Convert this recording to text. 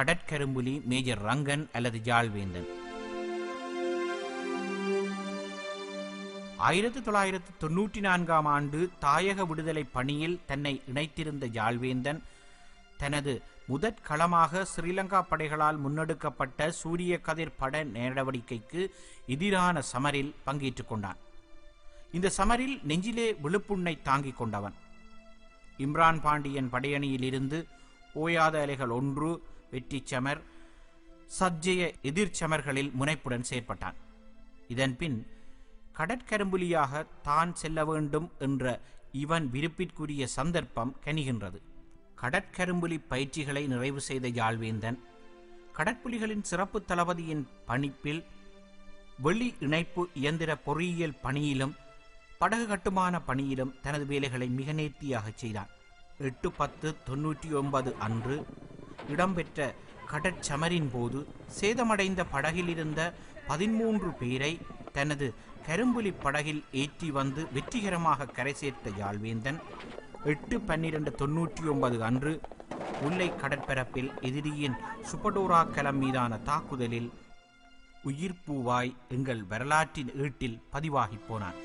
கடற்கரும்புலி major Rangan அல்லது ஜாழ்வேந்தன். 1994ஆம் ஆண்டு தாயக விடுதலை பணியில் தன்னை இணைத்திருந்த ஜாழ்வேந்தன் தனது முதற்களமாக ஸ்ரீலங்கா படைகளால் முன்னெடுக்கப்பட்ட சூரிய கதிர் பட நடவடிக்கைக்கு எதிரான சமரில் பங்கேற்றுக் கொண்டான். இந்த சமரில் நெஞ்சிலே விழுப்புண்ணை தாங்கிக் கொண்டவன். இம்ரான் பாண்டியன் படையணியில் இருந்து ஓயாத அலைகள் 1, வெற்றி சமர், சஜ்ஜய எதிர்ச்சமர்களில் முனைப்புடன் செயற்பட்டான். இதன்பின் கடற்கரும்புலியாக தான் செல்ல வேண்டும் என்ற இவன் விருப்பிற்குரிய சந்தர்ப்பம் கனிகின்றது. கடற்கரும்புலி பயிற்சிகளை நிறைவு செய்த ஜாழ்வேந்தன் கடற்புலிகளின் சிறப்பு தளபதியின் பணிப்பில் வெளி இணைப்பு இயந்திர பொறியியல் பணியிலும் படகு கட்டுமான பணியிலும் தனது வேலைகளை மிக நேர்த்தியாக செய்தான். 8/10/99 அன்று இடம்பெற்ற கடற்சமரின் போது சேதமடைந்த படகில் இருந்த 13 பேரை தனது கரும்புலி படகில் ஏற்றி வந்து வெற்றிகரமாக கரை சேர்த்த ஜாழ்வேந்தன் 8/12/99 அன்று முல்லை கடற்பரப்பில் எதிரியின் சுப்படோரா கலம் மீதான தாக்குதலில் உயிர்ப்பூவாய் எங்கள் வரலாற்றின் ஈட்டில் பதிவாகி போனான்.